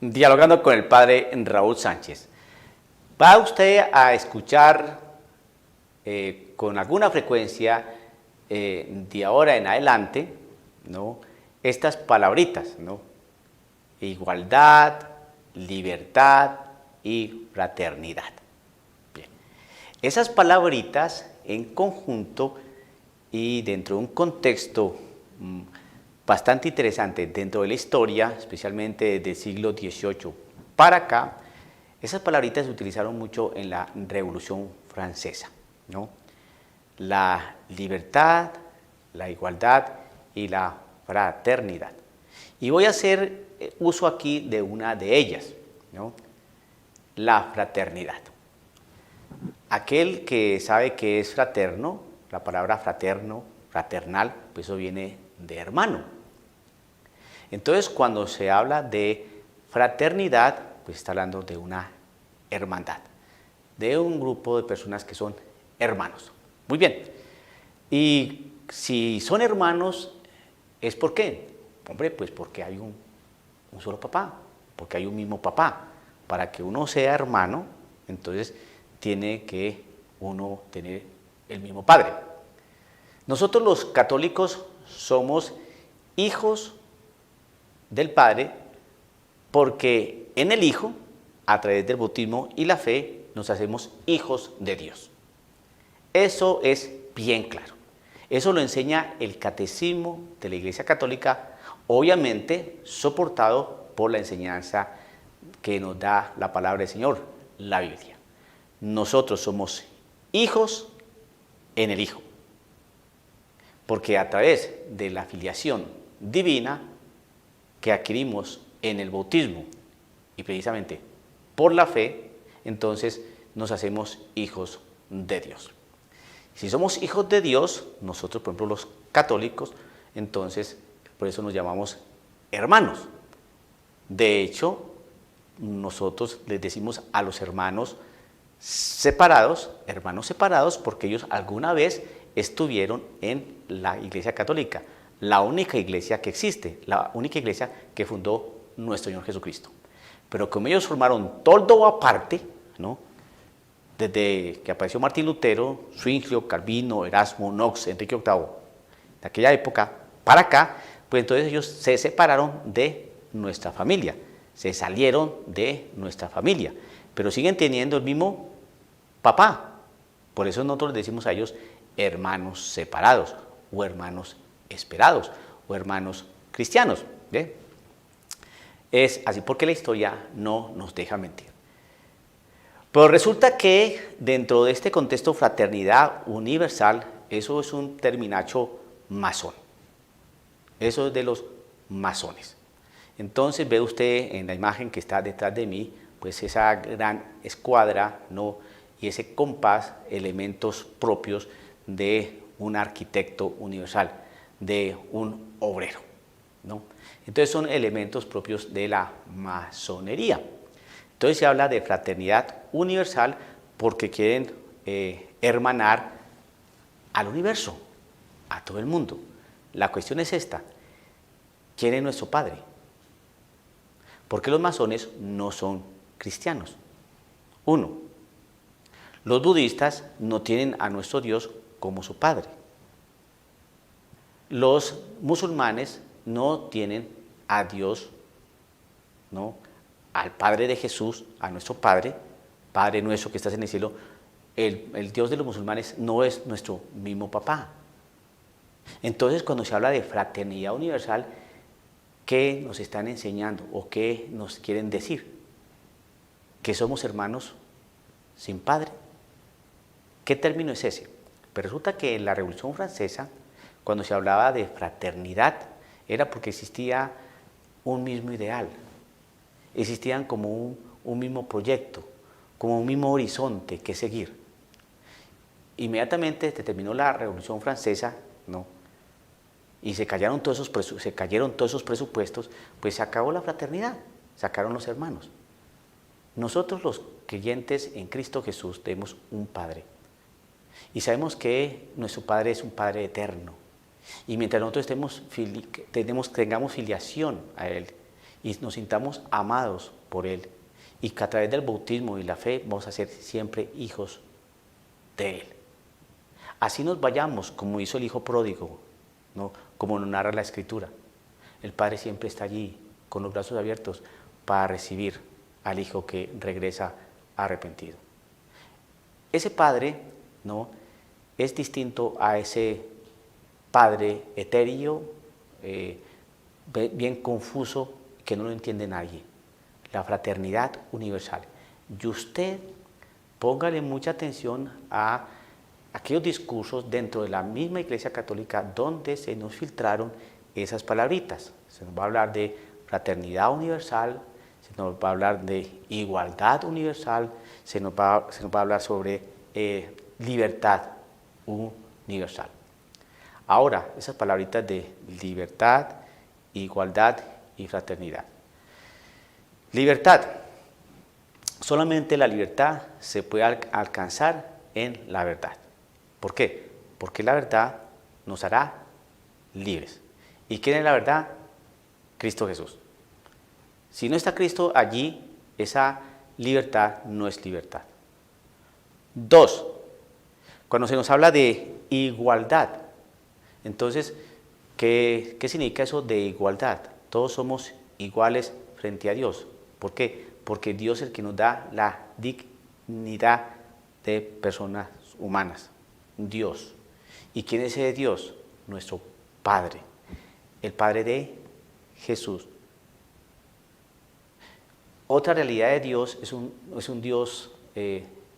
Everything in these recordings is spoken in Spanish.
Dialogando con el padre Raúl Sánchez. Va usted a escuchar con alguna frecuencia de ahora en adelante, ¿no?, estas palabritas, ¿no? Igualdad, libertad y fraternidad. Bien. Esas palabritas en conjunto y dentro de un contexto bastante interesante dentro de la historia, especialmente del siglo XVIII para acá, esas palabritas se utilizaron mucho en la Revolución Francesa, ¿no? La libertad, la igualdad y la fraternidad. Y voy a hacer uso aquí de una de ellas, ¿no? La fraternidad. Aquel que sabe que es fraterno, la palabra fraterno, fraternal, pues eso viene de hermano. Entonces, cuando se habla de fraternidad, pues está hablando de una hermandad, de un grupo de personas que son hermanos. Muy bien. Y si son hermanos, ¿es por qué? Hombre, pues porque hay un solo papá, porque hay un mismo papá. Para que uno sea hermano, entonces tiene que uno tener el mismo padre. Nosotros los católicos somos hijos del Padre porque en el Hijo, a través del bautismo y la fe, nos hacemos hijos de Dios. Eso es bien claro. Eso lo enseña el Catecismo de la Iglesia Católica, obviamente soportado por la enseñanza que nos da la palabra del Señor, la Biblia. Nosotros somos hijos en el Hijo, porque a través de la filiación divina que adquirimos en el bautismo y precisamente por la fe, entonces nos hacemos hijos de Dios. Si somos hijos de Dios, nosotros, por ejemplo, los católicos, entonces por eso nos llamamos hermanos. De hecho, nosotros les decimos a los hermanos separados, porque ellos alguna vez estuvieron en la Iglesia Católica, la única iglesia que existe, la única iglesia que fundó nuestro Señor Jesucristo. Pero como ellos formaron todo aparte, ¿no?, desde que apareció Martín Lutero, Zwinglio, Calvino, Erasmo, Knox, Enrique VIII, de aquella época para acá, pues entonces ellos se separaron de nuestra familia, se salieron de nuestra familia, pero siguen teniendo el mismo papá. Por eso nosotros les decimos a ellos hermanos separados, o hermanos esperados, o hermanos cristianos. ¿Bien? Es así porque la historia no nos deja mentir. Pero resulta que dentro de este contexto fraternidad universal, eso es un terminacho masón. Eso es de los masones. Entonces ve usted en la imagen que está detrás de mí, pues esa gran escuadra, ¿no?, y ese compás, elementos propios de un arquitecto universal, de un obrero, ¿no? Entonces son elementos propios de la masonería. Entonces se habla de fraternidad universal porque quieren hermanar al universo, a todo el mundo. La cuestión es esta: ¿quién es nuestro Padre? Porque los masones no son cristianos. Uno, los budistas no tienen a nuestro Dios como su Padre. Los musulmanes no tienen a Dios, ¿no?, al Padre de Jesús, a nuestro Padre, Padre nuestro que estás en el cielo. El Dios de los musulmanes no es nuestro mismo papá. Entonces, cuando se habla de fraternidad universal, ¿qué nos están enseñando o qué nos quieren decir? ¿Que somos hermanos sin padre? ¿Qué término es ese? Pero resulta que en la Revolución Francesa, cuando se hablaba de fraternidad, era porque existía un mismo ideal, existían como un mismo proyecto, como un mismo horizonte que seguir. Inmediatamente se terminó la Revolución Francesa, ¿no?, y se cayeron todos esos presupuestos, pues se acabó la fraternidad, se acabaron los hermanos. Nosotros los creyentes en Cristo Jesús tenemos un Padre y sabemos que nuestro Padre es un Padre eterno, y mientras nosotros tengamos filiación a Él y nos sintamos amados por Él y que a través del bautismo y la fe vamos a ser siempre hijos de Él. Así nos vayamos, como hizo el hijo pródigo, ¿no? Como nos narra la Escritura. El Padre siempre está allí con los brazos abiertos para recibir al hijo que regresa arrepentido. Ese Padre, ¿no?, es distinto a ese Padre etéreo, bien confuso, que no lo entiende nadie. La fraternidad universal. Y usted póngale mucha atención a aquellos discursos dentro de la misma Iglesia Católica donde se nos filtraron esas palabritas. Se nos va a hablar de fraternidad universal, se nos va a hablar de igualdad universal, se nos va a hablar sobre libertad universal. Ahora, esas palabritas de libertad, igualdad y fraternidad. Libertad. Solamente la libertad se puede alcanzar en la verdad. ¿Por qué? Porque la verdad nos hará libres. ¿Y quién es la verdad? Cristo Jesús. Si no está Cristo allí, esa libertad no es libertad. 2. Cuando se nos habla de igualdad, entonces, ¿qué significa eso de igualdad? Todos somos iguales frente a Dios. ¿Por qué? Porque Dios es el que nos da la dignidad de personas humanas. Dios. ¿Y quién es ese Dios? Nuestro Padre. El Padre de Jesús. Otra realidad de Dios es un Dios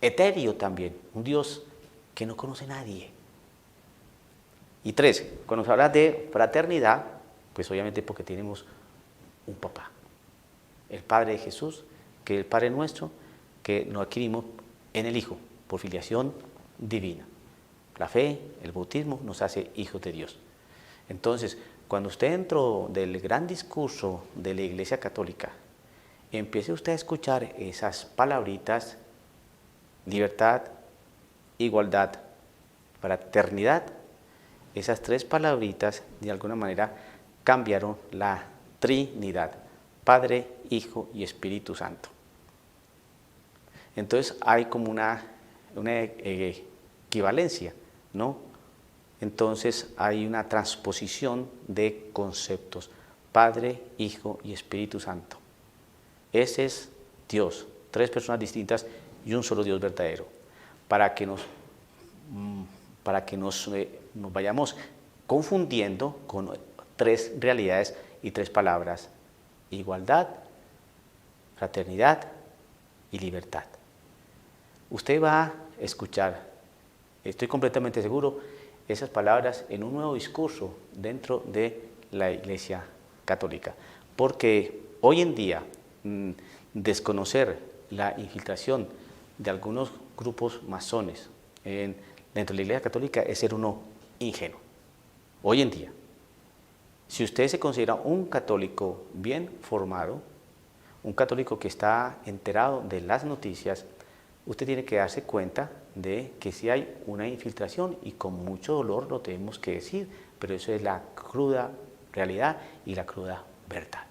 etéreo también. Un Dios que no conoce a nadie. Y 3, cuando se habla de fraternidad, pues obviamente porque tenemos un papá. El Padre de Jesús, que es el Padre nuestro, que nos adquirimos en el Hijo, por filiación divina. La fe, el bautismo, nos hace hijos de Dios. Entonces, cuando usted dentro del gran discurso de la Iglesia Católica, empiece usted a escuchar esas palabritas, libertad, igualdad, fraternidad, esas 3 palabritas de alguna manera cambiaron la Trinidad, Padre, Hijo y Espíritu Santo. Entonces hay como una equivalencia, ¿no? Entonces hay una transposición de conceptos, Padre, Hijo y Espíritu Santo. Ese es Dios, 3 personas distintas y un solo Dios verdadero, para que nos vayamos confundiendo con 3 realidades y 3 palabras: igualdad, fraternidad y libertad. Usted va a escuchar, estoy completamente seguro, esas palabras en un nuevo discurso dentro de la Iglesia Católica, porque hoy en día desconocer la infiltración de algunos grupos masones dentro de la Iglesia Católica es ser uno ingenuo. Hoy en día, si usted se considera un católico bien formado, un católico que está enterado de las noticias, usted tiene que darse cuenta de que sí hay una infiltración y con mucho dolor lo tenemos que decir, pero eso es la cruda realidad y la cruda verdad.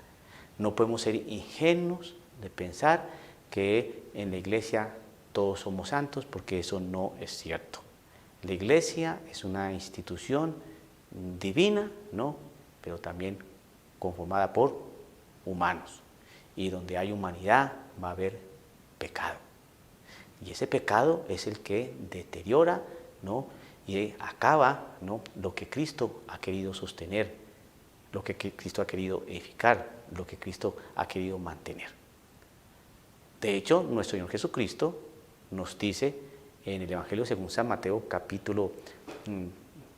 No podemos ser ingenuos de pensar que en la Iglesia todos somos santos, porque eso no es cierto. La Iglesia es una institución divina, ¿no?, pero también conformada por humanos. Y donde hay humanidad va a haber pecado. Y ese pecado es el que deteriora, ¿no?, y acaba, ¿no?, lo que Cristo ha querido sostener, lo que Cristo ha querido edificar, lo que Cristo ha querido mantener. De hecho, nuestro Señor Jesucristo nos dice en el Evangelio según San Mateo, capítulo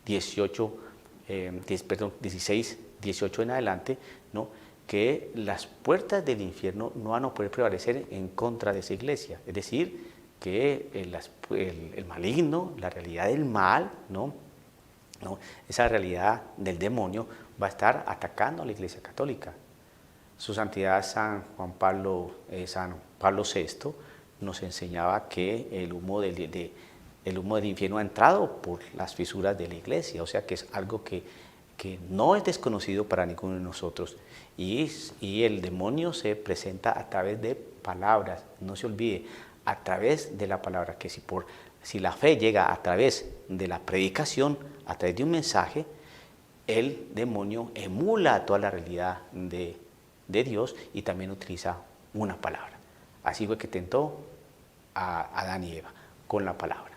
16, 18 en adelante, ¿no?, que las puertas del infierno no van a poder prevalecer en contra de esa iglesia. Es decir, que el maligno, la realidad del mal, ¿no?, esa realidad del demonio va a estar atacando a la Iglesia Católica. Su Santidad San Pablo VI nos enseñaba que el humo del infierno ha entrado por las fisuras de la Iglesia, o sea que es algo que que no es desconocido para ninguno de nosotros, y el demonio se presenta a través de palabras. No se olvide, a través de la palabra, que si la fe llega a través de la predicación, a través de un mensaje, el demonio emula toda la realidad de Dios y también utiliza una palabra. Así fue que tentó a Adán y Eva, con la palabra.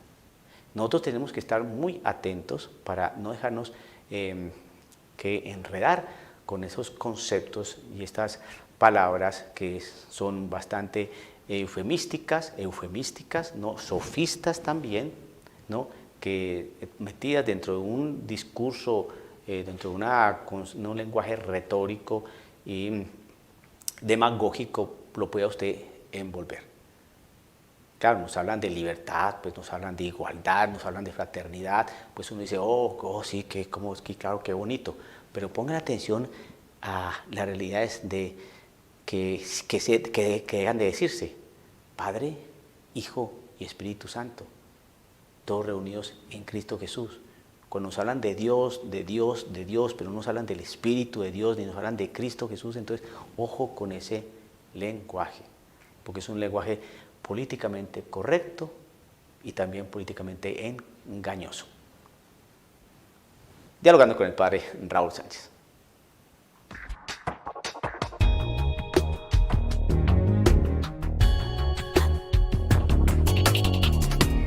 Nosotros tenemos que estar muy atentos para no dejarnos que enredar con esos conceptos y estas palabras que son bastante eufemísticas, ¿no? Sofistas también, ¿no? Que metidas dentro de un discurso, dentro de un lenguaje retórico y demagógico, lo pueda usted envolver. Claro, nos hablan de libertad, pues nos hablan de igualdad, nos hablan de fraternidad, pues uno dice, sí, claro, qué bonito, pero pongan atención a las realidades que dejan de decirse: Padre, Hijo y Espíritu Santo, todos reunidos en Cristo Jesús. Cuando nos hablan de Dios, pero no nos hablan del Espíritu de Dios, ni nos hablan de Cristo Jesús, entonces ojo con ese lenguaje, porque es un lenguaje políticamente correcto y también políticamente engañoso. Dialogando con el padre Raúl Sánchez.